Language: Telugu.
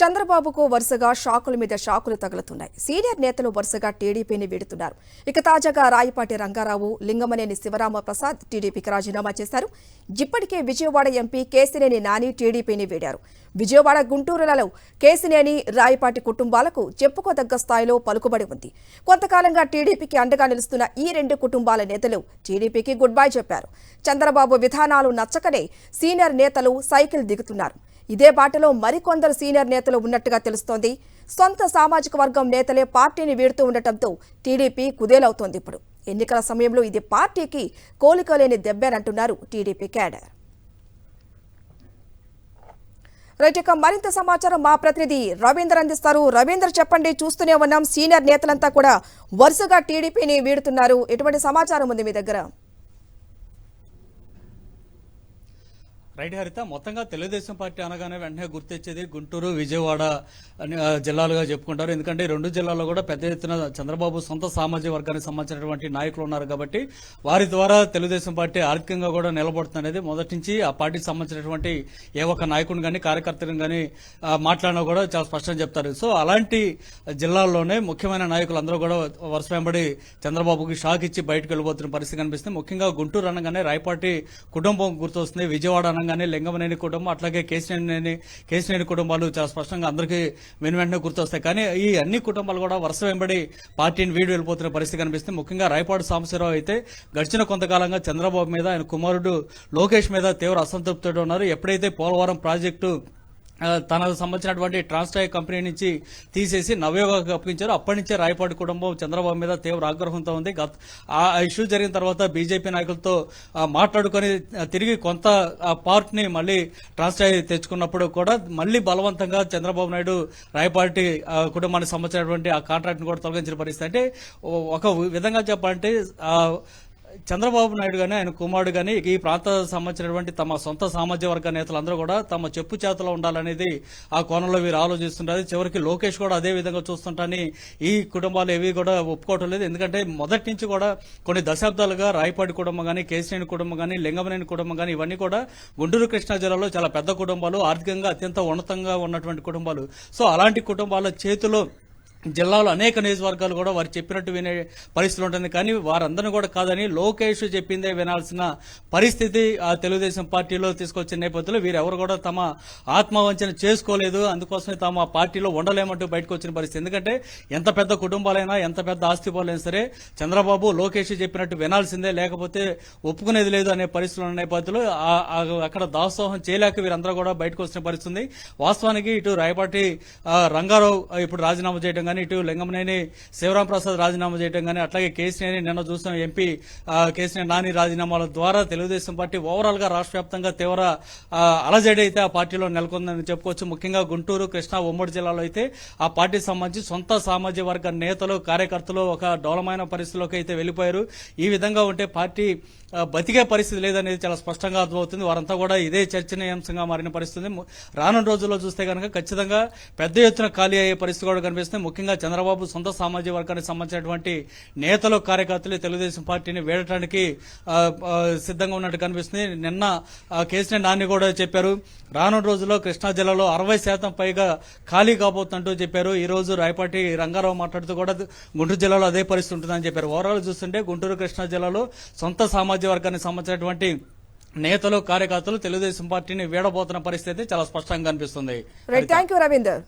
చంద్రబాబుకు వరుసగా షాకుల మీద షాకులు తగులుతున్నాయి. సీనియర్ నేతలు వరుసగా టీడీపీని వీడుతున్నారు. ఇక తాజాగా రాయపాటి రంగారావు, లింగమనేని శివరామ ప్రసాద్ టీడీపీకి రాజీనామా చేశారు. ఇప్పటికే విజయవాడ ఎంపీ కేశినేని నాని టీడీపీని వీడారు. విజయవాడ, గుంటూరులలో కేశినేని, రాయపాటి కుటుంబాలకు చెప్పుకోదగ్గ స్థాయిలో పలుకుబడి ఉంది. కొంతకాలంగా టీడీపీకి అండగా నిలుస్తున్న ఈ రెండు కుటుంబాల నేతలు టీడీపీకి గుడ్ బై చెప్పారు. చంద్రబాబు విధానాలు నచ్చకనే సీనియర్ నేతలు సైకిల్ దిగుతున్నారు. ఇదే బాటలో మరికొందరు సీనియర్ నేతలు ఉన్నట్టుగా తెలుస్తోంది. సొంత సామాజిక వర్గం నేతలే పార్టీని వీడుతూ ఉండటంతో టీడీపీ కుదేలవుతోంది. ఇప్పుడు ఎన్నికల సమయంలో ఇది పార్టీకి కోలికలేని దెబ్బేనంటున్నారు టీడీపీ క్యాడర్. రైట్, ఇక మరింత సమాచారం మా ప్రతినిధి రవీందర్ అందిస్తారు. రవీందర్, చెప్పండి. చూస్తూనే ఉన్నాం, సీనియర్ నేతలంతా కూడా వరుసగా టీడీపీని వీడుతున్నారు. ఎటువంటి సమాచారం ఉంది మీ దగ్గర? రైట్ హరిత, మొత్తంగా తెలుగుదేశం పార్టీ అనగానే వెంటనే గుర్తొచ్చేది గుంటూరు, విజయవాడ జిల్లాలుగా చెప్పుకుంటారు. ఎందుకంటే రెండు జిల్లాల్లో కూడా పెద్ద ఎత్తున చంద్రబాబు సొంత సామాజిక వర్గానికి సంబంధించినటువంటి నాయకులు ఉన్నారు కాబట్టి వారి ద్వారా తెలుగుదేశం పార్టీ ఆర్థికంగా కూడా నిలబడుతున్నది. మొదటి నుంచి ఆ పార్టీకి సంబంధించినటువంటి ఏ ఒక్క నాయకుని కానీ కార్యకర్తలను కానీ మాట్లాడినా కూడా చాలా స్పష్టంగా చెప్తారు. సో అలాంటి జిల్లాల్లోనే ముఖ్యమైన నాయకులు అందరూ కూడా వరుస వెంబడి చంద్రబాబుకి షాక్ ఇచ్చి బయటకు వెళ్ళిపోతున్న పరిస్థితి కనిపిస్తుంది. ముఖ్యంగా గుంటూరు అనగానే రాయపాటి కుటుంబం గుర్తొస్తుంది. విజయవాడ అనగానే లింగమనేని కుటుంబం, అట్లాగే కేశినేని కుటుంబాలు చాలా స్పష్టంగా అందరికీ వెంటనే గుర్తొస్తాయి. కానీ ఈ అన్ని కుటుంబాలు కూడా వరుస వెంబడి పార్టీని వీడి వెళ్ళిపోతున్న పరిస్థితి కనిపిస్తుంది. ముఖ్యంగా రాయపాటి సాంబశివరావు అయితే గడిచిన కొంతకాలంగా చంద్రబాబు మీద, ఆయన కుమారుడు లోకేష్ మీద తీవ్ర అసంతృప్తితో ఉన్నారు. ఎప్పుడైతే పోలవరం ప్రాజెక్టు తనకు సంబంధించినటువంటి ట్రాన్స్టాయ్ కంపెనీ నుంచి తీసేసి నవయోగాకు అప్పగించారు, అప్పటి నుంచే రాయపాటి కుటుంబం చంద్రబాబు మీద తీవ్ర ఆగ్రహంతో ఉంది. ఆ ఇష్యూ జరిగిన తర్వాత బీజేపీ నాయకులతో మాట్లాడుకొని తిరిగి కొంత పార్ట్ ని మళ్ళీ ట్రాన్స్టాయ్ తెచ్చుకున్నప్పుడు కూడా మళ్ళీ బలవంతంగా చంద్రబాబు నాయుడు రాయపాటి కుటుంబానికి సంబంధించినటువంటి ఆ కాంట్రాక్ట్ ని కూడా తొలగించిన పరిస్థితి. అంటే ఒక విధంగా చెప్పాలంటే చంద్రబాబు నాయుడు గానీ, ఆయన కుమారుడు గానీ ఈ ప్రాంత సంబంధించినటువంటి తమ సొంత సామాజిక వర్గ నేతలందరూ కూడా తమ చెప్పు చేతలో ఉండాలనేది ఆ కోణంలో వీరు ఆలోచిస్తుంటారు. చివరికి లోకేష్ కూడా అదే విధంగా చూస్తుంటారని ఈ కుటుంబాలు ఏవి కూడా ఒప్పుకోవటం లేదు. ఎందుకంటే మొదటి నుంచి కూడా కొన్ని దశాబ్దాలుగా రాయపాటి కుటుంబం కానీ, కేశినేని కుటుంబం కానీ, లింగమనేని కుటుంబం కానీ ఇవన్నీ కూడా గుంటూరు, కృష్ణా జిల్లాలో చాలా పెద్ద కుటుంబాలు, ఆర్థికంగా అత్యంత ఉన్నతంగా ఉన్నటువంటి కుటుంబాలు. సో అలాంటి కుటుంబాల చేతిలో జిల్లాలో అనేక నియోజకవర్గాలు కూడా వారు చెప్పినట్టు వినే పరిస్థితులు ఉంటుంది. కానీ వారందరినీ కూడా కాదని లోకేష్ చెప్పిందే వినాల్సిన పరిస్థితి ఆ తెలుగుదేశం పార్టీలో తీసుకొచ్చిన నేపథ్యంలో వీరెవరు కూడా తమ ఆత్మవంచన చేసుకోలేదు. అందుకోసమే తమ పార్టీలో ఉండలేమంటూ బయటకు వచ్చిన పరిస్థితి. ఎందుకంటే ఎంత పెద్ద కుటుంబాలైనా, ఎంత పెద్ద ఆస్తిపాలైనా సరే చంద్రబాబు, లోకేష్ చెప్పినట్టు వినాల్సిందే, లేకపోతే ఒప్పుకునేది లేదు అనే పరిస్థితులు ఉన్న నేపథ్యంలో అక్కడ దాసోహం చేయలేక వీరందరూ కూడా బయటకు వచ్చిన పరిస్థితుంది. వాస్తవానికి ఇటు రాయపాటి రంగారావు ఇప్పుడు రాజీనామా చేయడం కానీ, ఇటు లింగమనేని శివరామ ప్రసాద్ రాజీనామా చేయడం కానీ, అట్లాగే కేశినేని నిన్న చూసిన ఎంపీ కేశినేని నాని రాజీనామాల ద్వారా తెలుగుదేశం పార్టీ ఓవరాల్ గా రాష్ట్ర వ్యాప్తంగా తీవ్ర అలజడి అయితే ఆ పార్టీలో నెలకొందని చెప్పుకోవచ్చు. ముఖ్యంగా గుంటూరు, కృష్ణా, ఉమ్మడి జిల్లాలో అయితే ఆ పార్టీకి సంబంధించి సొంత సామాజిక వర్గ నేతలు, కార్యకర్తలు ఒక డౌలమైన పరిస్థితిలోకి అయితే వెళ్లిపోయారు. ఈ విధంగా ఉంటే పార్టీ బతికే పరిస్థితి లేదనేది చాలా స్పష్టంగా అర్థమవుతుంది. వారంతా కూడా ఇదే చర్చనీయాంశంగా మారిన పరిస్థితి. రానున్న రోజుల్లో చూస్తే కనుక ఖచ్చితంగా పెద్ద ఎత్తున ఖాళీ అయ్యే పరిస్థితి కూడా కనిపిస్తుంది. ముఖ్యంగా చంద్రబాబు సొంత సామాజిక వర్గానికి సంబంధించినటువంటి నేతలు, కార్యకర్తలు తెలుగుదేశం పార్టీని వేడటానికి సిద్ధంగా ఉన్నట్టు కనిపిస్తుంది. నిన్న కేసీఆర్ నాని కూడా చెప్పారు, రానున్న రోజుల్లో కృష్ణా జిల్లాలో 60% పైగా ఖాళీ కాబోతుందంటూ చెప్పారు. ఈ రోజు రాయపాటి రంగారావు మాట్లాడుతూ కూడా గుంటూరు జిల్లాలో అదే పరిస్థితి ఉంటుందని చెప్పారు. ఓవరాల్ చూస్తుంటే గుంటూరు, కృష్ణా జిల్లాలో సొంత సామాజిక వర్గానికి సంబంధించినటువంటి నేతలు, కార్యకర్తలు తెలుగుదేశం పార్టీని వీడబోతున్న పరిస్థితి చాలా స్పష్టంగా కనిపిస్తుంది. థాంక్యూ రవీందర్.